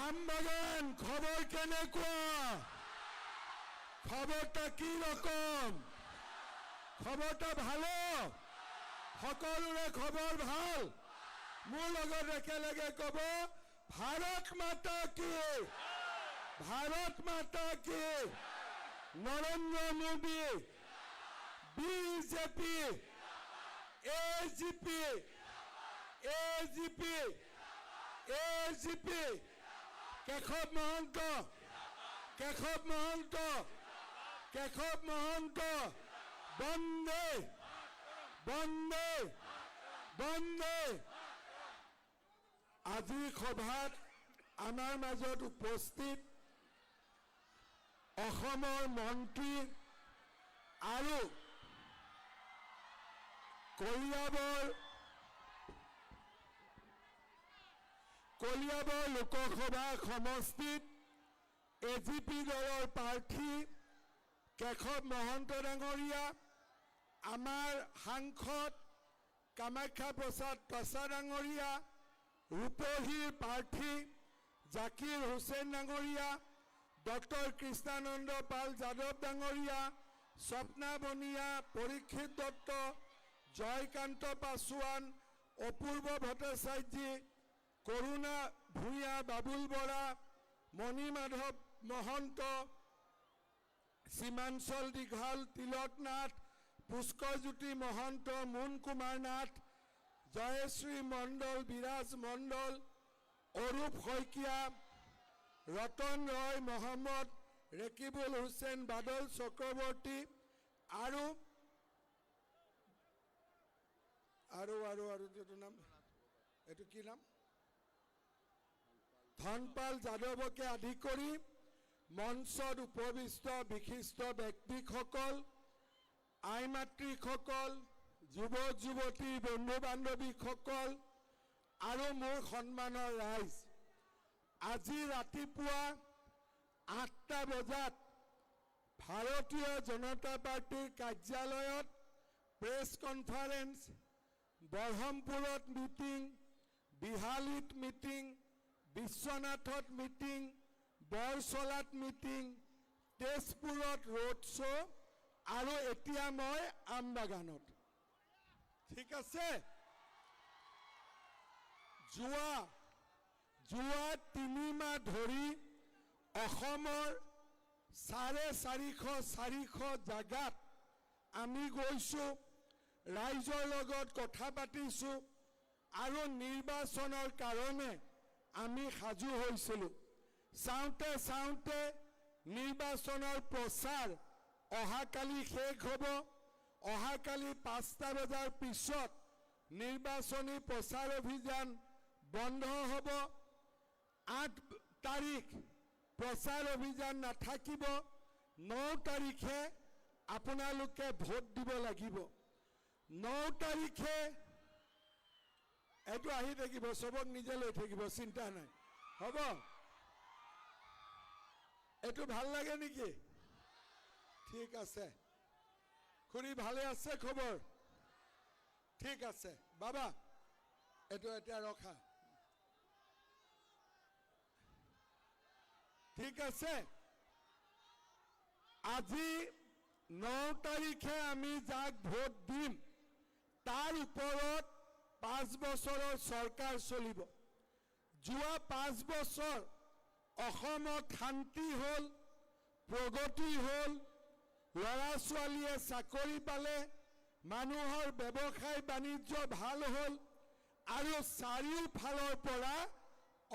আমবাগান খবৰ কেনেকুৱা খবৰটা কি ৰকম খবৰটা ভালো সকলোৰে খবৰ ভাল মোৰ লগত একেলগে কব ভাৰত মাতা কি নৰেন্দ্ৰ মোদী বিজেপি এজিপি কেশৱ মহন্ত বন্দে আজিৰ সভাত আমাৰ মাজত উপস্থিত অসমৰ মন্ত্ৰী আৰু কলিয়াবৰ লোকসভা সমষ্টিত এজিপি দলৰ প্ৰাৰ্থী কেশৱ মহন্ত ডাঙৰীয়া আমাৰ সাংসদ কামাখ্যা প্ৰসাদ ডাঙৰীয়া ৰূপহীৰ প্ৰাৰ্থী জাকিৰ হুছেইন ডাঙৰীয়া ডক্টৰ কৃষ্ণানন্দ পাল যাদৱ ডাঙৰীয়া স্বপ্না বনিয়া পৰীক্ষিত দত্ত জয়কান্ত পাছোৱান অপূৰ্ব ভট্টাচাৰ্যী কৰুণা ভূঞা বাবুল বৰা মণিমাধৱ মহন্ত সীমাঞ্চল দীঘল তিলক নাথ পুষ্কৰজ্যোতি মহন্ত মুন কুমাৰ নাথ জয়শ্ৰী মণ্ডল বিৰাজ মণ্ডল অৰূপ শইকীয়া ৰতন ৰয় মহম্মদ ৰেকিবুল হুছেইন বাদল চক্ৰৱৰ্তী আৰু নাম এইটো কি নাম ধনপাল যাদৱকে আদি কৰি মঞ্চত উপবিষ্ট বিশিষ্ট ব্যক্তিসকল আই মাতৃসকল যুৱক যুৱতী বন্ধু বান্ধৱীসকল আৰু মোৰ সন্মানৰ ৰাইজ আজি ৰাতিপুৱা 8টা বজাত ভাৰতীয় জনতা পাৰ্টিৰ কাৰ্যালয়ত প্ৰেছ কনফাৰেন্স বৰহমপুৰত মিটিং বিহালীত মিটিং বিশ্বনাথত মিটিং বৰচলাত মিটিং তেজপুৰত ৰোড শ্ব' আৰু এতিয়া মই আমবাগানত ঠিক আছে যোৱা 3 মাহ ধৰি অসমৰ 450 জাগাত আমি গৈছো ৰাইজৰ লগত কথা পাতিছো আৰু নিৰ্বাচনৰ কাৰণে আমি সাজু হৈছিলো চাওঁতে নিৰ্বাচনৰ প্ৰচাৰ অহাকালি শেষ হ'ব অহাকালি 5টা বজাৰ পিছত নিৰ্বাচনী প্ৰচাৰ অভিযান বন্ধ হ'ব 8 তাৰিখ প্ৰচাৰ অভিযান নাথাকিব 9 তাৰিখে আপোনালোকে ভোট দিব লাগিব 9 তাৰিখে এটো আহি থাকিব সবক নিজে লৈ থাকিব চিন্তা নাই হ'ব এটো ভাল লাগে নেকি ঠিক আছে খুৰী ভালে আছে খবৰ ঠিক আছে বাবা এটো এটা ৰখা ঠিক আছে আজি 9 তাৰিখে আমি যাক ভোট দিম তাৰ ওপৰত 5 বছৰৰ চৰকাৰ চলিব যোৱা 5 বছৰ অসমত শান্তি হল প্ৰগতি হল লৰা ছোৱালীয়ে চাকৰি পালে মানুহৰ ব্যৱসায় বাণিজ্য ভাল হল আৰু চাৰিওফালৰ পৰা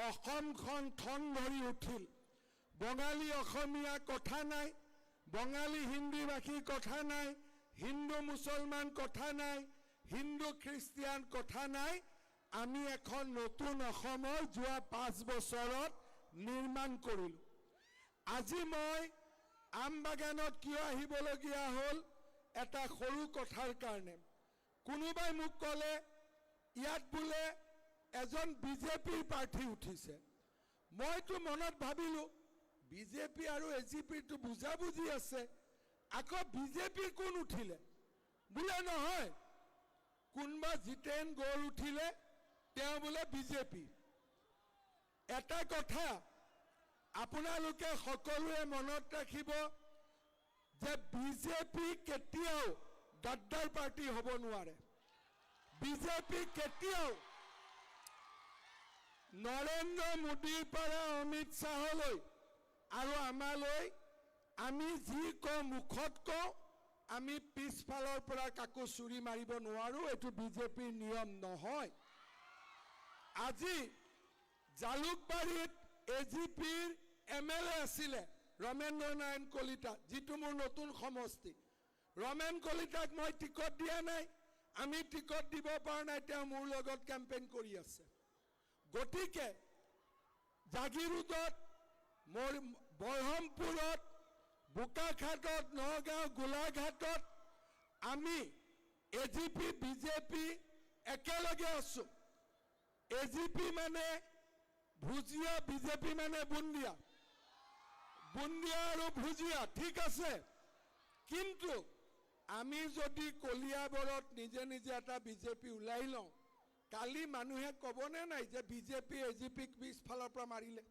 অসমখন ঠন ধৰি উঠিল বঙালী অসমীয়া কথা নাই বঙালী হিন্দী ভাষী কথা নাই হিন্দু মুছলমান কথা নাই হিন্দু খ্ৰীষ্টিয়ান কথা নাই আমি এখন নতুন অসমৰ যোৱা 5 বছৰত নিৰ্মাণ কৰিলো আজি মই আমবাগানত কিয় আহিবলগীয়া হল এটা সৰু কথাৰ কাৰণে কোনোবাই মোক ক'লে ইয়াত বোলে এজন বিজেপিৰ প্ৰাৰ্থী উঠিছে মইতো মনত ভাবিলো বিজেপি আৰু এজিপিৰ তো বুজাবুজি আছে আকৌ বিজেপিৰ কোন উঠিলে বোলে নহয় কোনবা জিতেন গৌৰ উঠিলে তেওঁ বোলে বিজেপি এটা কথা আপোনালোকে সকলোৱে মনত ৰাখিব যে বিজেপি কেতিয়াও গদ্দাৰ পাৰ্টি হ'ব নোৱাৰে বিজেপি কেতিয়াও নৰেন্দ্ৰ মোদীৰ পৰা অমিত শাহলৈ আৰু আমালৈ আমি যি কওঁ মুখত কওঁ আমি পিছফালৰ পৰা কাকো চুৰি মাৰিব নোৱাৰো এটো বিজেপিৰ নিয়ম নহয় আজি জালুকবাৰীত এজিপিৰ এমএলএ আছিলে ৰমেন্দ্ৰ নাৰায়ণ কলিতা যিটো মোৰ নতুন সমষ্টি ৰমেন কলিতাক মই টিকট দিয়া নাই আমি টিকট দিব পৰা নাই তেওঁ মোৰ লগত কেম্পেইন কৰি আছে গটিকে জাগিৰোডত মোৰ বৰহমপুৰত বোকাখাটত নগাঁও গোলাঘাটত আমি এজিপি বিজেপি একেলগে আছো এজিপি মানে ভুজিয়া বিজেপি মানে বুন্দিয়া বুন্দিয়া আৰু ভুজিয়া ঠিক আছে কিন্তু আমি যদি কলিয়াবৰত নিজে নিজে এটা বিজেপি উলাই লওঁ কালি মানুহে কবনে নাই যে বিজেপি এজিপিক পিছফালৰ পৰা মাৰিলে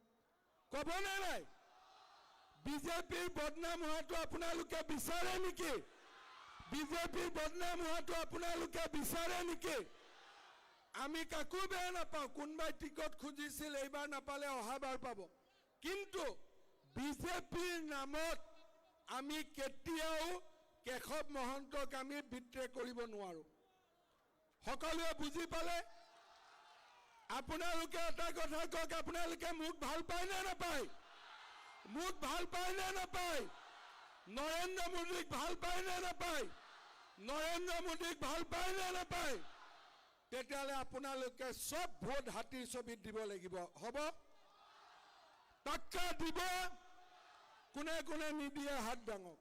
কবনে নাই বিজেপিৰ বদনাম হোৱাটো আপোনালোকে বিচাৰে নেকি বিজেপিৰ বদনাম হোৱাটো আপোনালোকে বিচাৰে নেকি আমি কাকো বেয়া নাপাওঁ কোনবাই টিকট খুজিছিল এইবাৰ নাপালে অহাবাৰ পাব কিন্তু বিজেপিৰ নামত আমি কেতিয়াও কেশৱ মহন্তক আমি বিত্ৰে কৰিব নোৱাৰো সকলোৱে বুজি পালে আপোনালোকে এটা কথা কওক আপোনালোকে মোক ভাল পায় নে নাপায় মোক ভাল পায় নে নাপায় নৰেন্দ্ৰ মোদীক ভাল পায় নে নাপায় নৰেন্দ্ৰ মোদীক ভাল পায় নে নাপায় তেতিয়ালে আপোনালোকে সব ভোট হাতীৰ ছবিত দিব লাগিব হ'ব পাক্কা দিব কোনে কোনে নিদিয়ে হাত দাঙক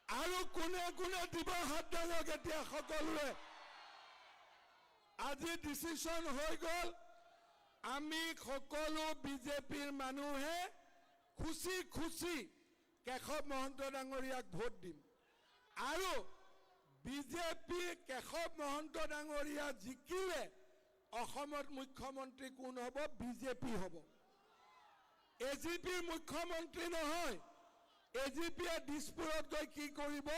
আৰু কোনে কোনে দিব হাত দাঙক এতিয়া সকলোৱে আজি ডিসিশন হৈ গল আমি সকলো বিজেপিৰ মানুহে খুশি খুশি কেশৱ মহন্ত ডাঙৰীয়াক ভোট দিম আৰু বিজেপি কেশৱ মহন্ত ডাঙৰীয়া জিকিলে অসমত মুখ্যমন্ত্ৰী কোন হ'ব বিজেপি হ'ব এজিপিৰ মুখ্যমন্ত্ৰী নহয় এজিপিয়ে দিছপুৰত গৈ কি কৰিব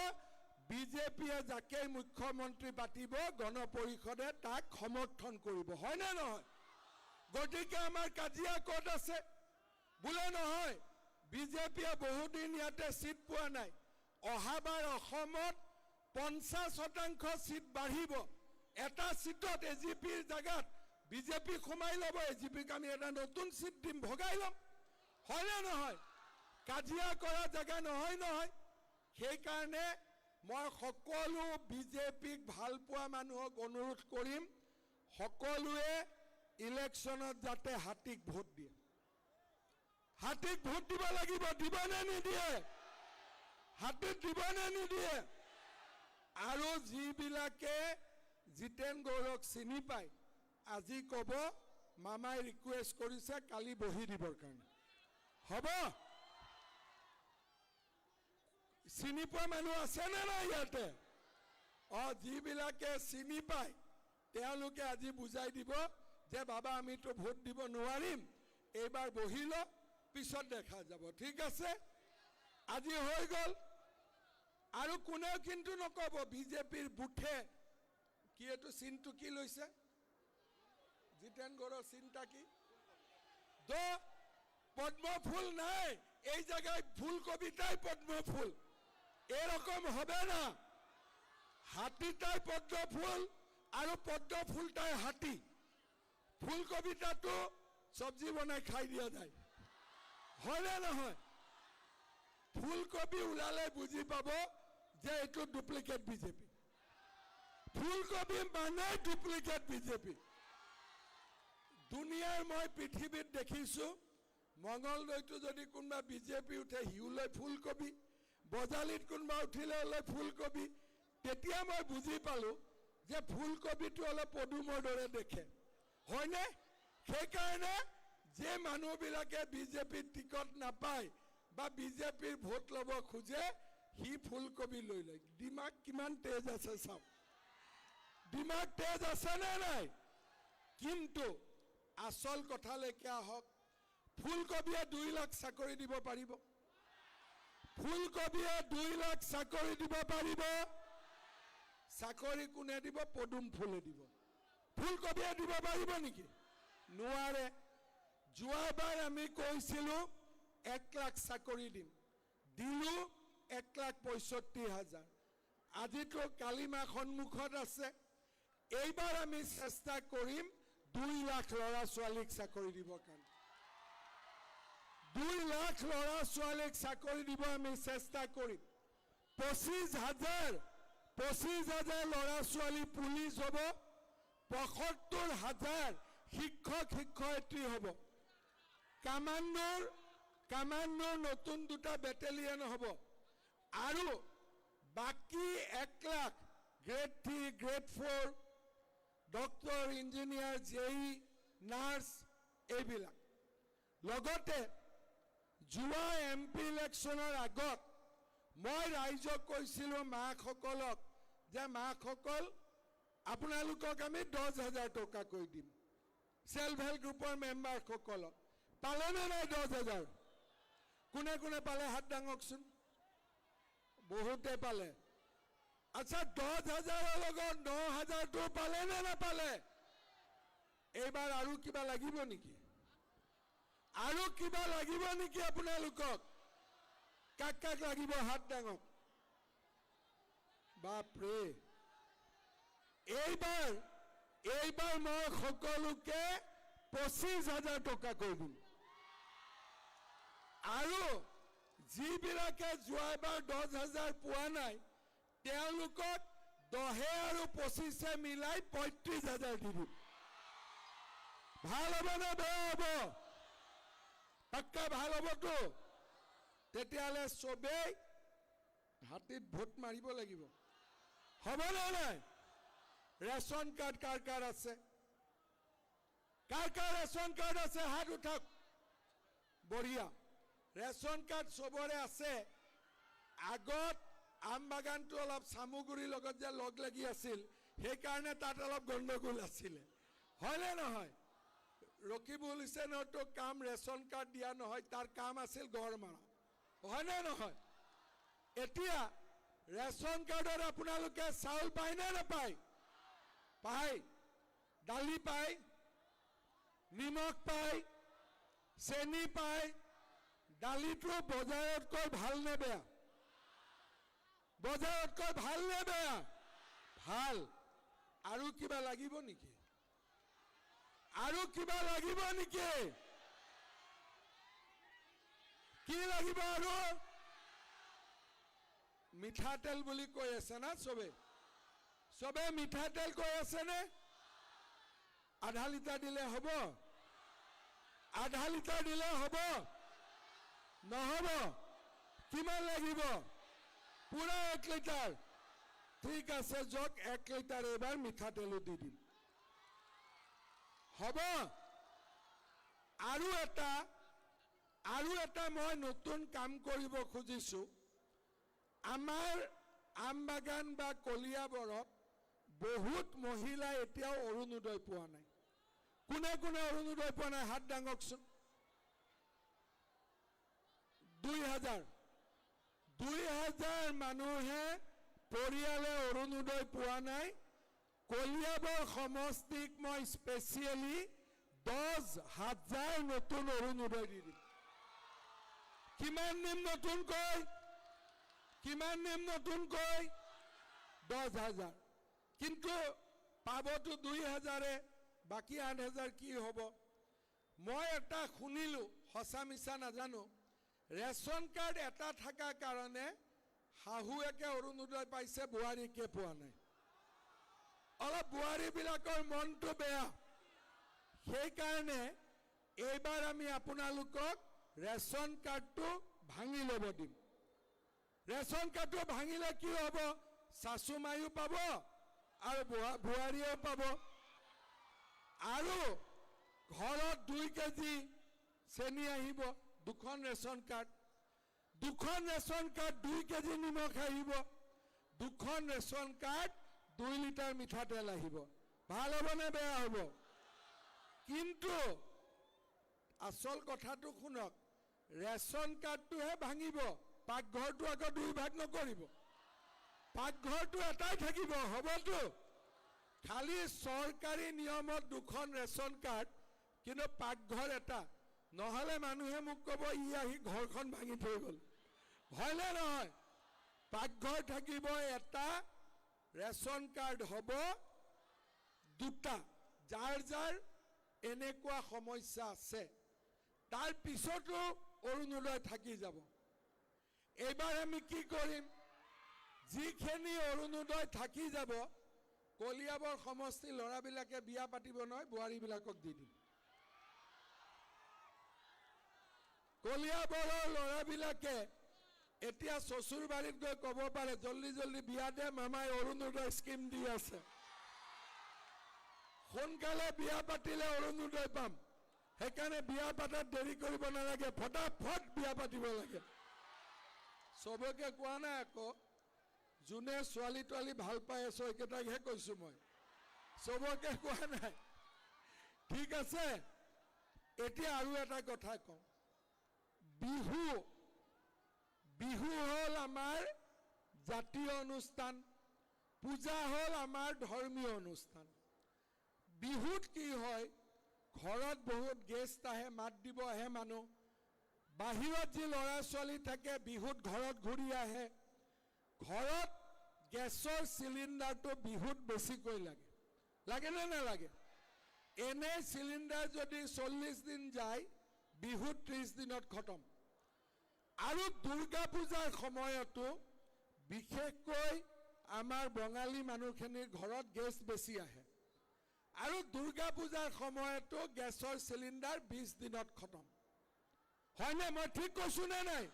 বিজেপিয়ে যাকে মুখ্যমন্ত্ৰী পাতিব গণপৰিষদে তাক সমৰ্থন কৰিব হয় না নহয় গটিকে আমাৰ কাজিয়া ক'ত আছে বোলে নহয় বিজেপিয়ে বহুদিন ইয়াতে সিট পোৱা নাই অহাবাৰ অসমত 50% সিট বাঢ়িব এটা সিটত এজিপিৰ জাগাত বিজেপি খমাই লব এজিপিক আমি এটা নতুন সিট দিম ভগাই লম হয় না নহয় কাজিয়া কৰা জায়গা নহয় নহয় সেই কাৰণে মই সকলো বিজেপিক ভাল পোৱা মানুহক অনুৰোধ কৰিম সকলোৱে ইলেকশনত যাতে হাতীক ভোট দিয়ে হাতীক ভোট দিব লাগিব দিবনে নিদিয়ে হাতীক দিবনে নিদিয়ে আৰু যিবিলাকে জিতেন গৌৰক চিনি পায় আজি কব মামাই ৰিকুৱেষ্ট কৰিছে কালি বহি দিবৰ কাৰণে হ'ব চিনি পোৱা মানুহ আছে নে নাই ইয়াতে যিবিলাকে চিনি পায় তেওঁলোকে আজি বুজাই দিব যে বাবা আমিতো ভোট দিব নোৱাৰিম এইবাৰ বহি ল পিছত দেখা যাব ঠিক আছে আজি হৈ গল আৰু কোনেও কিন্তু নকব বিজেপিৰ বুথে কি এটো চিনটো কি লৈছে জিতেন গৌৰৰ চিন্তা কি দ পদ্ম ফুল নাই এই জায়গায় ফুল কবিতায় পদ্ম ফুল এরকম হবে না হাতিটাই পদ্ম ফুল আর পদ্ম ফুলটাই হাতি ফুল কবিতাটো সবজি বনাই খাই দিয়া যায় হয় না নহয় ফুলকবি উলালে বুঝি পাব যে এটো ডুপ্লিকেট বিজেপি ফুলকবি মানে ডুপ্লিকেট বিজেপি দুনিয়াৰ মই পৃথিৱীত দেখিছো মঙ্গলদৈটো যদি কোনবা বিজেপি উঠে হিউলৈ ফুলকবি বজালিত কোনোবা উঠিলে হ'লে ফুলকবি তেতিয়া মই বুজি পালোঁ যে ফুলকবিটো অলপ পদুমৰ দৰে দেখে হয়নে সেইকাৰণে যে মানুহবিলাকে বিজেপিৰ টিকট নাপায় বা বিজেপিৰ ভোট ল'ব খোজে সি ফুলকবি লৈ লয় দিমাগ কিমান তেজ আছে চাওক দিমাগ তেজ আছে নে নাই কিন্তু আসল কথালৈকে আহক ফুলকবিয়ে 2 লাখ চাকৰি দিব পাৰিব ফুলকবিয়ে 2 লাখ চাকৰি দিব পাৰিব চাকৰি কোনে দিব পদুম ফুলে দিব ফুলকবিয়ে দিব পাৰিব নেকি নোৱাৰে যোৱাবাৰ আমি কৈছিলোঁ 1 লাখ চাকৰি দিম দিলোঁ 1,65,000 আজিতো কালিমা সন্মুখত আছে এইবাৰ আমি চেষ্টা কৰিম 2 লাখ ল'ৰা ছোৱালীক চাকৰি দিবৰ কাৰণে 2 লাখ ল'ৰা ছোৱালীক চাকৰি দিব আমি চেষ্টা কৰিম 25,000 ল'ৰা ছোৱালী পুলিচ হ'ব 75,000 শিক্ষক শিক্ষয়িত্ৰী হ'ব কামাণ্ডৰ নতুন 2টা বেটেলিয়ন হ'ব আৰু বাকি 1 lakh grade 3 grade 4 doctor engineer জেই নাৰ্ছ এইবিলাক লগতে যোৱা এমপি ইলেকশ্যনৰ আগত মই ৰাইজক কৈছিলোঁ মাকসকলক যে মাকসকল আপোনালোকক আমি 10,000 টকা কৈ দিম সেল্ফ হেল্প গ্ৰুপৰ মেম্বাৰসকলক পালেনে নাই 10,000 কোনে কোনে পালে হাত দাঙকচোন বহুতে পালে আচ্ছা 10,000ৰ লগত 9,000টো পালে নে নাপালে এইবাৰ আৰু কিবা লাগিব নেকি আৰু কিবা লাগিব নেকি আপোনালোকক কাক কাক লাগিব হাত দাঙক বাপৰে এইবাৰ মই সকলোকে 25,000 টকা কৈ দিম আৰু যিবিলাকে যোৱাবাৰ 10,000 পোৱা নাই তেওঁলোকক 10 আৰু 25 মিলাই 35,000 দি দিম ভাল হ'ব নে বেয়া হ'ব পাক্কা ভাল হ'বতো তেতিয়াহ'লে চবেই হাতীত ভোট মাৰিব লাগিব হ'বনে নাই ৰেচন কাৰ্ড কাৰ কাৰ আছে কাৰ ৰেচন কাৰ্ড আছে হাত উঠাওক বঢ়িয়া ৰেচন কাৰ্ড চবৰে আছে আগত আমবাগানটো অলপ সামগ্ৰীৰ লগত যে লগ লাগি আছিল সেইকাৰণে তাত অলপ গণ্ডগোল আছিলে হয়নে নহয় ৰকিবুল হুছেইনৰতো কাম ৰেচন কাৰ্ড দিয়া নহয় তাৰ কাম আছিল ঘৰ মাৰা হয়নে নহয় এতিয়া ৰেচন কাৰ্ডত আপোনালোকে চাউল পায় নে নাপায় পায় দালি পায় নিমখ পায় চেনি পায় দালিটো বজাৰতকৈ ভাল নে বেয়া বজাৰতকৈ ভাল নে বেয়া ভাল আৰু কিবা লাগিব নেকি আৰু কিবা লাগিব নেকি কি লাগিব আৰু মিঠাতেল বুলি কৈ আছে না সবে মিঠাতেল কৈ আছে নে আধা লিটাৰ দিলে হ'ব আধা লিটাৰ দিলে হ'ব নহ'ব কিমান লাগিব পুৰা 1 লিটাৰ ঠিক আছে যক 1 লিটাৰ এবাৰ মিঠাতেলো দি দিম হ'ব আৰু এটা মই নতুন কাম কৰিব খুজিছো আমাৰ আমবাগান বা কলিয়াবৰত বহুত মহিলা এতিয়াও অৰুণোদয় পোৱা নাই কোনে কোনে অৰুণোদয় পোৱা নাই হাত দাঙকচোন 2,000 মানুহে পৰিয়ালে অৰুণোদয় পোৱা নাই কলিয়াবৰ সমষ্টিক মই স্পেচিয়েলি 10,000 নতুন অৰুণোদয় দি দিম কিমান নিম নতুনকৈ 10,000 কিন্তু পাবতো 2,000 বাকি 8,000 কি হ'ব মই এটা শুনিলো হসা মিছা নাজানো ৰেচন কাৰ্ড এটা থাকা কাৰণে হাহুৱেকে অৰুণোদয় পাইছে বুৱাৰীকে পোৱা নাই অলপ বুৱাৰীবিলাকৰ মনটো বেয়া সেইকাৰণে এইবাৰ আমি আপোনালোকক ৰেচন কাৰ্ডটো ভাঙি ল'ব দিম ৰেচন কাৰ্ডটো ভাঙিলে কি হ'ব? শাশু মায়ো পাব আৰু বোৱাৰীয়েও পাব। আৰু ঘৰত 2 কেজি চেনি আহিব, 2খন ৰেচন কাৰ্ড। 2খন ৰেচন কাৰ্ড 2 কেজি নিমখ আহিব, 2খন ৰেচন কাৰ্ড 2 লিটাৰ মিঠাতেল আহিব। ভাল হ'বনে বেয়া হ'ব? কিন্তু আচল কথাটো শুনক, ৰেচন কাৰ্ডটোহে ভাঙিব, পাকঘৰটো আকৌ 2 ভাগ নকৰিব। পাকঘৰটো এটাই থাকিব, হ'বতো? খালি চৰকাৰী নিয়মত 2খন ৰেচন কাৰ্ড, কিন্তু পাকঘৰ এটা। নহ'লে মানুহে মোক ক'ব ই আহি ঘৰখন ভাঙি থৈ গ'ল। হয়নে নহয়? পাকঘৰ থাকিব এটা, ৰেচন কাৰ্ড হ'ব 2টা। যাৰ যাৰ এনেকুৱা সমস্যা আছে, তাৰ পিছতো অৰুণোদয় থাকি যাব। এইবাৰ আমি কি কৰিম? যিখিনি অৰুণোদয় থাকি যাব, কলিয়াবৰ সমষ্টি ল'ৰাবিলাকে বিয়া পাতিব নহয়, বোৱাৰীবিলাকক দি দিম। কলিয়াবৰৰ ল'ৰাবিলাকে এতিয়া শ্বশুৰ বাৰীত গৈ ক'ব পাৰে, জল্দি জল্দি বিয়া দে, মামাই অৰুণোদয় স্কিম দি আছে। সোনকালে বিয়া পাতিলে অৰুণোদয় পাম। সেইকাৰণে বিয়া পাতাত দেৰি কৰিব নালাগে, ফটাফট বিয়া পাতিব লাগে। চবকে কোৱা নাই আকৌ, যোনে ছোৱালী তোৱালী ভাল পাই আছো একেটাকহে কৈছো মই, চবকে কোৱা নাই। ঠিক আছে? এতিয়া আৰু এটা কথা কওঁ। বিহু হ'ল আমাৰ জাতীয় অনুষ্ঠান, পূজা হ'ল আমাৰ ধৰ্মীয় অনুষ্ঠান। বিহুত কি হয়, ঘৰত বহুত গেষ্ট আহে, মাত দিব আহে মানুহ। বাহিৰত যি ল'ৰা ছোৱালী থাকে, বিহুত ঘৰত ঘূৰি আহে। ঘৰত গেছৰ চিলিণ্ডাৰটো বিহুত বেছিকৈ লাগে। লাগেনে নালাগে? এনে চিলিণ্ডাৰ যদি 40 দিন যায়, বিহুত 30 দিনত খতম। আৰু দুৰ্গা পূজাৰ সময়তো বিশেষকৈ আমাৰ বঙালী মানুহখিনিৰ ঘৰত গেছ বেছি আহে। আৰু দুৰ্গা পূজাৰ সময়তো গেছৰ চিলিণ্ডাৰ 20 দিনত খতম। হয়নে? মই ঠিক কৈছো নে নাই?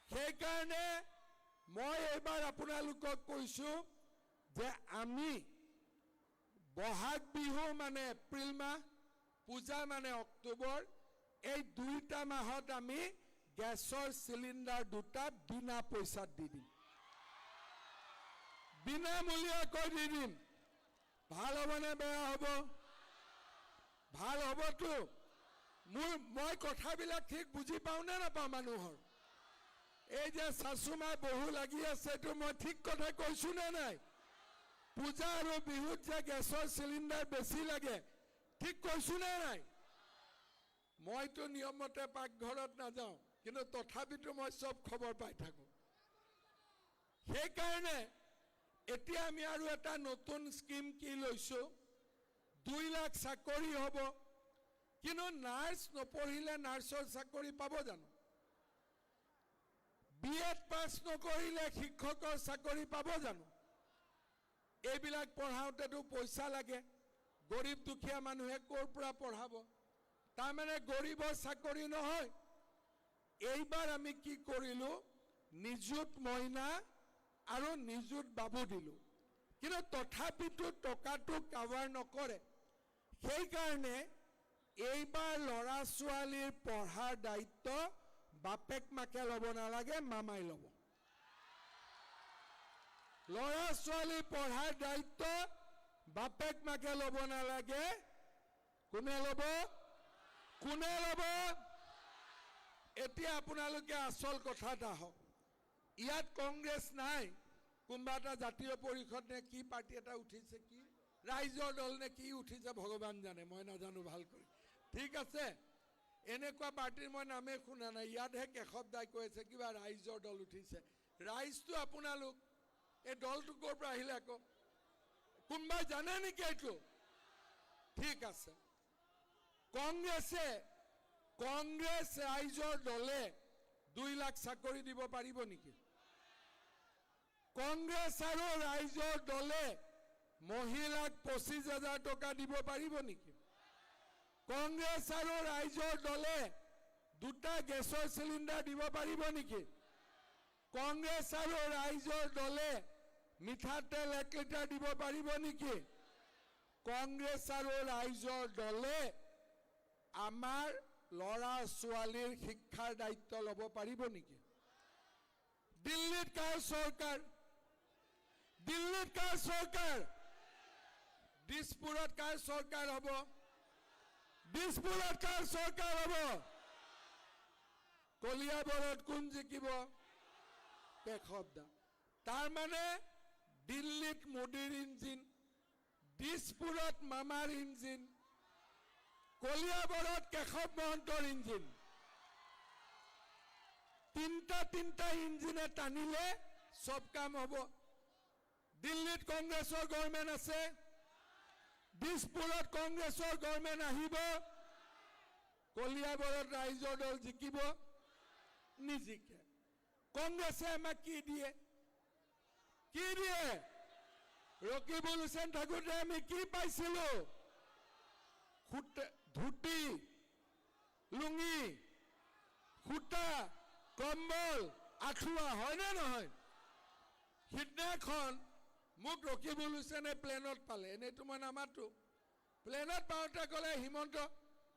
সেইকাৰণে মই এইবাৰ আপোনালোকক কৈছো যে আমি বহাগ বিহু মানে এপ্ৰিল মাহ, পূজা মানে অক্টোবৰ, এই 2টা মাহত আমি গেছৰ চিলিণ্ডাৰ 2টা বিনা পইচাত দি দিম। বিনামূলীয়াকৈ দি দিম। ভাল হ'বনে বেয়া হ'ব? ভাল হ'বতো? মই কথাবিলাক ঠিক বুজি পাওঁ নে নাপাওঁ মানুহৰ? এই যে শাশুমাই বহু লাগি আছে, এইটো মই ঠিক কথা কৈছো নে নাই? পূজা আৰু বিহুত যে গেছৰ চিলিণ্ডাৰ বেছি লাগে, ঠিক কৈছো নে নাই? মইতো নিয়মমতে পাকঘৰত নাযাওঁ, কিন্তু তথাপিতো মই সব খবৰ পাই থাকো। সেইকাৰণে এতিয়া আমি আৰু এটা নতুন স্কিম কি লৈছো, 2 লাখ চাকৰি হ'ব। কিন্তু নাৰ্ছ নপঢ়িলে নাৰ্ছৰ চাকৰি পাব জানো? BEd পাছ নকৰিলে শিক্ষকৰ চাকৰি পাব জানো? এইবিলাক পঢ়াওঁতেতো পইচা লাগে। গৰীব দুখীয়া মানুহে ক'ৰ পৰা পঢ়াব? তাৰমানে গৰীবৰ চাকৰি নহয়। এইবাৰ আমি কি কৰিলো, নিযুত মইনা আৰু নিযুত বাবু দিলো। কিন্তু তথাপিতো টকাটো কাভাৰ নকৰে। সেইকাৰণে এইবাৰ ল'ৰা ছোৱালীৰ পঢ়াৰ দায়িত্ব বাপেক মাকে ল'ব নালাগে, মামাই ল'ব। ল'ৰা ছোৱালী পঢ়াৰ দায়িত্ব বাপেক মাকে ল'ব নালাগে। কোনে ল'ব? কোনে ল'ব? এতিয়া আপোনালোকে আচল কথা এটা আহক। ইয়াত কংগ্ৰেছ নাই, কোনোবা এটা জাতীয় পৰিষদ নে কি পাৰ্টি এটা উঠিছে, কি ৰাইজৰ দল নে কি উঠিছে ভগৱান জানে, মই নাজানো ভালকৈ। ঠিক আছে? এনেকুৱা পাৰ্টিৰ মই নামেই শুনা নাই। ইয়াতহে কেশৱ দাই কৈ আছে কিবা ৰাইজৰ দল উঠিছে। ৰাইজটো আপোনালোক, এই দলটো ক'ৰ পৰা আহিলে আকৌ? কোনোবাই জানে নেকি এইটো? ঠিক আছে। কংগ্ৰেছ ৰাইজৰ দলে 2 লাখ চাকৰি দিব পাৰিব নেকি? কংগ্ৰেছ আৰু ৰাইজৰ দলে মহিলাক 25,000 টকা দিব পাৰিব নেকি? কংগ্ৰেছ আৰু ৰাইজৰ দলে 2টা গেছৰ চিলিণ্ডাৰ দিব পাৰিব নেকি? কংগ্ৰেছ আৰু ৰাইজৰ দলে মিঠাতেল 1 লিটাৰ দিব পাৰিব নেকি? কংগ্ৰেছ আৰু ৰাইজৰ দলে আমাৰ ল'ৰা ছোৱালীৰ শিক্ষাৰ দায়িত্ব ল'ব পাৰিব নেকি? দিল্লীত কাৰ চৰকাৰ? দিল্লীত কাৰ চৰকাৰ? দিছপুৰত কাৰ চৰকাৰ হ'ব? দিছপুৰত কাৰ চৰকাৰ হ'ব? কলিয়াবৰত কোন জিকিব? কেশৱ দা। তাৰমানে দিল্লীত মোদীৰ ইঞ্জিন, দিছপুৰত মামাৰ ইঞ্জিন, কলিয়াবৰত কেশৱ মহন্তৰ ইঞ্জিন। তিনটা ইঞ্জিনে টানিলে সব কাম হ'ব। দিল্লীত কংগ্ৰেছৰ গভৰ্ণমেণ্ট আছে, দিছপুৰত কংগ্ৰেছৰ গভৰ্ণমেণ্ট আহিব, কলিয়াবৰত ৰাইজৰ দল জিকিব? নিজিকে। কংগ্ৰেছে আমাক কি দিয়ে? কি দিয়ে? ৰকিবুল হুছেইন থাকোঁতে আমি কি পাইছিলো? ধুতি, লুঙি, সূতা, কম্বল, আঁঠুৱা, হয়নে নহয়? সিদিনাখন মোক ৰকিবুল হুছেইনে প্লেনত পালে, এনেইতো মই নামাতো। প্লেনত পাওঁতে ক'লে, হিমন্ত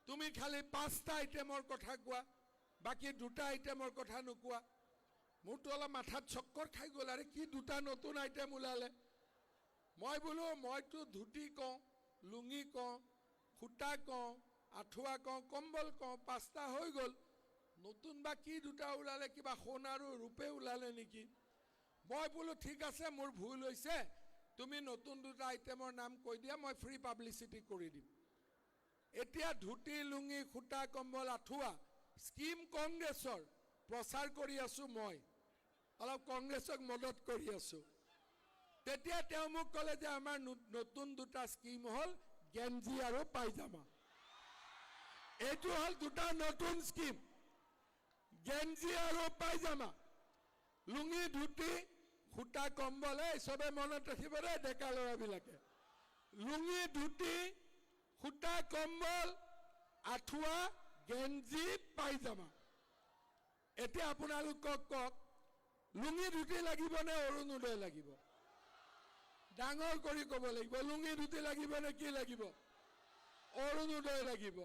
তুমি খালি 5টা আইটেমৰ কথা কোৱা, বাকী 2টা আইটেমৰ কথা নোকোৱা। মোৰতো অলপ মাথাত চক্কৰ খাই গ'ল, আৰে কি 2টা নতুন আইটেম ওলালে। মই বোলো মইতো ধুতি কওঁ, লুঙি কওঁ, সূতা কওঁ, আঁঠুৱা কওঁ, কম্বল কওঁ, 5টা হৈ গ'ল। নতুন বা কি 2টা ওলালে, কিবা সোণ আৰু ৰূপে ওলালে নেকি? মই বোলো ঠিক আছে, মোৰ ভুল হৈছে, তুমি নতুন 2টা আইটেমৰ নাম কৈ দিয়া, মই ফ্ৰী পাব্লিচিটি কৰি দিম। এতিয়া ধুতি, লুঙি, সূতা, কম্বল, আঁঠুৱা স্কিম কংগ্ৰেছৰ প্ৰচাৰ কৰি আছো মই, অলপ কংগ্ৰেছক মদত কৰি আছো। তেতিয়া তেওঁ মোক ক'লে যে আমাৰ নতুন 2টা স্কিম হ'ল গেঞ্জি আৰু পাইজামা। এইটো হ'ল 2টা নতুন স্কিম, গেঞ্জি আৰু পাইজামা। লুঙি, ধুতি, সূতা, কম্বল, এই চবে মনত ৰাখিব দেই ডেকা ল'ৰাবিলাকে। লুঙি, ধুতি, সূতা, কম্বল, আঁঠুৱা, গেঞ্জি, পাইজামা। এতিয়া আপোনালোকক কওক, লুঙি ধুতি লাগিব নে অৰুণোদয় লাগিব? ডাঙৰ কৰি ক'ব লাগিব। লুঙি ধুতি লাগিব নে কি লাগিব? অৰুণোদয় লাগিব।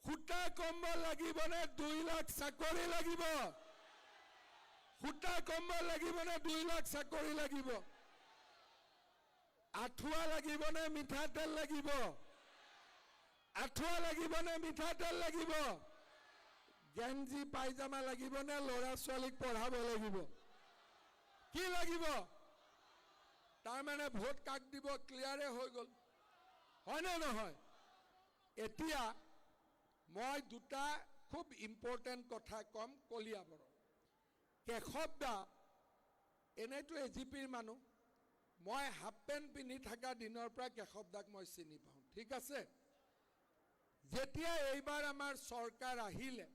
সূতা কম্বল লাগিব নে 2 লাখ চাকৰি লাগিব? সূতা কম্বল লাগিব নে 2 লাখ চাকৰি লাগিব? আঁঠুৱা লাগিব নে মিঠাতেল লাগিব? আঁঠুৱা লাগিব নে মিঠাতেল লাগিব? গেঞ্জি পাইজামা লাগিব নে ল'ৰা ছোৱালীক পঢ়াব লাগিব? কি লাগিব? তাৰমানে ভোট কাক দিব ক্লিয়াৰে হৈ গ'ল, হয়নে নহয়? এতিয়া মই 2টা খুব ইম্পৰ্টেণ্ট কথা ক'ম। কলিয়াবৰত কেশৱ দা এনেইতো এজিপিৰ মানুহ, মই হাফ পেণ্ট পিন্ধি থকা দিনৰ পৰা কেশৱ দাক মই চিনি পাওঁ, ঠিক আছে? যেতিয়া এইবাৰ আমাৰ চৰকাৰ আহিলে,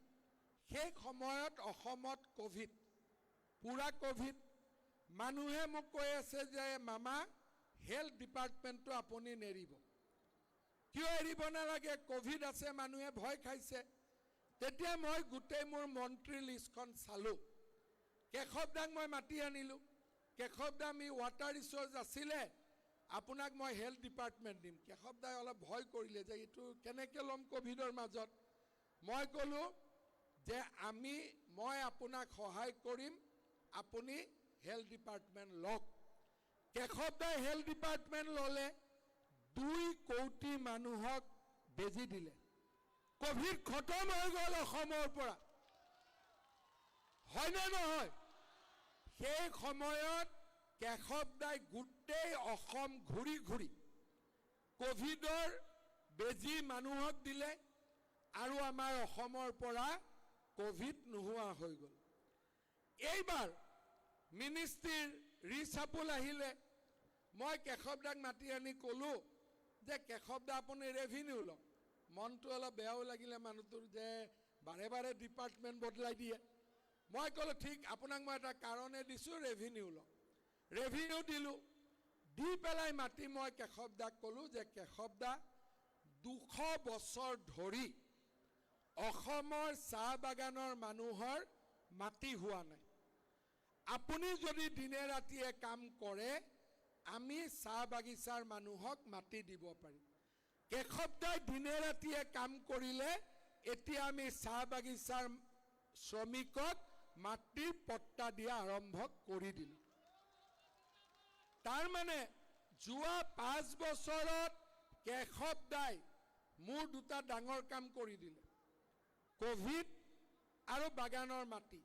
সেই সময়ত অসমত কোভিড, পুৰা কোভিড। মানুহে মোক কৈ আছে যে মামা হেল্থ ডিপাৰ্টমেণ্টটো আপুনি নেৰিব। কিয় এৰিব নালাগে? কোভিড আছে, মানুহে ভয় খাইছে। তেতিয়া মই গোটেই মোৰ মন্ত্ৰী লিষ্টখন চালোঁ। কেশৱ দাক মই মাতি আনিলোঁ। কেশৱ দা, আমি ৱাটাৰ ৰিচোৰ্চ আছিলে, আপোনাক মই হেল্থ ডিপাৰ্টমেণ্ট দিম। কেশৱ দাই অলপ ভয় কৰিলে যে এইটো কেনেকৈ ল'ম কোভিডৰ মাজত। মই ক'লোঁ যে মই আপোনাক সহায় কৰিম, আপুনি হেল্থ ডিপাৰ্টমেণ্ট লওক। কেশৱ দাই হেল্থ ডিপাৰ্টমেণ্ট ল'লে, 2 কোটি মানুহক বেজি দিলে। কোভিড খতম হৈ গ'ল অসমৰ পৰা, হয়নে নহয়? সেই সময়ত কেশৱ দাই গোটেই অসম ঘূৰি ঘূৰি কোভিডৰ বেজি মানুহক দিলে আৰু আমাৰ অসমৰ পৰা কোভিড নোহোৱা হৈ গ'ল। এইবাৰ মিনিষ্ট্ৰীৰ ৰিচাপুল আহিলে, মই কেশৱ দাক মাতি আনি ক'লোঁ যে কেশৱ দা আপুনি ৰেভিনিউ লওক। মনটো অলপ বেয়াও লাগিলে মানুহটোৰ যে বাৰে বাৰে ডিপাৰ্টমেণ্ট বদলাই দিয়ে। মই ক'লোঁ ঠিক, আপোনাক মই এটা কাৰণে দিছোঁ, ৰেভিনিউ লওক। ৰেভিনিউ দিলোঁ, দি পেলাই মাতি মই কেশৱ দাক ক'লোঁ যে কেশৱ দা, 200 বছৰ ধৰি অসমৰ চাহ বাগানৰ মানুহৰ মাটি হোৱা নাই। আপুনি যদি দিনে ৰাতিয়ে কাম কৰে আমি চাহ বাগিচাৰ মানুহক মাটি দিব পাৰিম কেশৱদাই দিনে ৰাতিয়ে কাম কৰিলে এতিয়া আমি চাহ বাগিচাৰ শ্ৰমিকক মাটিৰ পট্টা দিয়া আৰম্ভ কৰি দিলোঁ তাৰ মানে যোৱা 5 বছৰত কেশৱদাই মোৰ দুটা ডাঙৰ কাম কৰি দিলে কোভিড আৰু বাগানৰ মাটি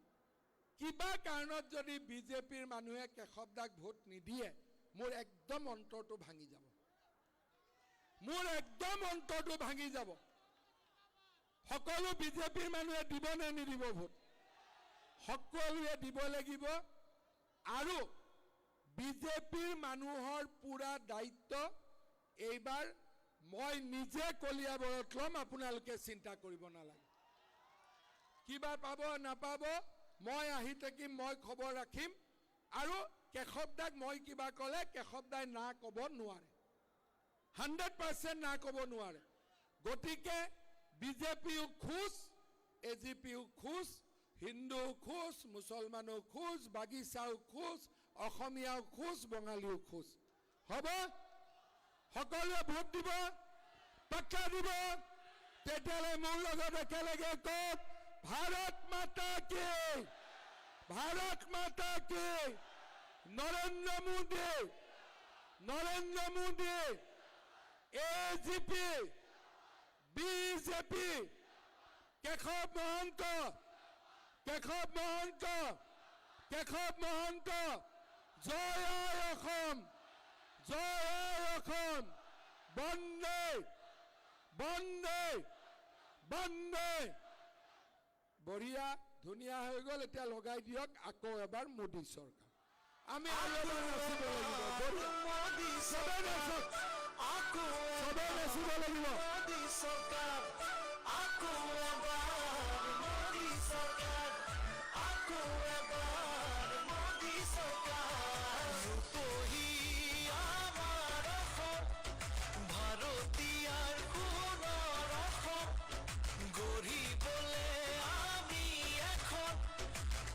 কিবা কাৰণত যদি বিজেপিৰ মানুহে কেশৱদাক ভোট নিদিয়ে মোৰ একদম অন্তৰটো ভাঙি যাব মোৰ একদম অন্তৰটো ভাঙি যাব সকলো বিজেপিৰ মানুহে দিব নে নিদিব ভোট সকলোৱে দিব লাগিব আৰু বিজেপিৰ মানুহৰ পুৰা দায়িত্ব এইবাৰ মই নিজে কলিয়াবৰত ল'ম আপোনালোকে চিন্তা কৰিব নালাগে কিবা পাব নাপাব মই আহি থাকিম মই খবৰ ৰাখিম আৰু কেশৱদাক মই কিবা ক'লে কেশৱদাই না ক'ব নোৱাৰে 100% না ক'ব নোৱাৰে গতিকে বিজেপিও খুশ এজিপিও খুশ হিন্দু খুশ মুছলমানো খুশ বাগিচাও খুশ অসমীয়াও খুশ বঙালীও খুশ হ'ব সকলোৱে ভোট দিব পাক্কা দিব তেতিয়ালে মোৰ লগত একেলগে কওক भारत माता की नरेंद्र मोदी एजीपी बीजेपी केशव महंत जय अखम बंदे बंदे बंदे বঢ়িয়া ধুনিয়া হৈ গ'ল এতিয়া লগাই দিয়ক আকৌ এবাৰ মোদী চৰকাৰ আমি আৰু এবাৰ নাচিব লাগিব মোদী চৰকাৰ আকৌ সবে নাচিব লাগিব মোদী চৰকাৰ আকৌ এবাৰ মোদী চৰকাৰ আকৌ এবাৰ মোদী চৰকাৰ ৰূপহী আমাৰ অসম ভাৰতীয়াৰ সোণৰ অসম গঢ়িবলৈ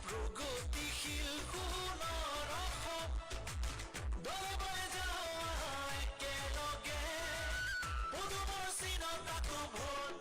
প্ৰগতিশীল সোণৰ অসম দলে যাওঁ একেলগে পদুমৰ চিনত তাকো ভোট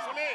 আসলে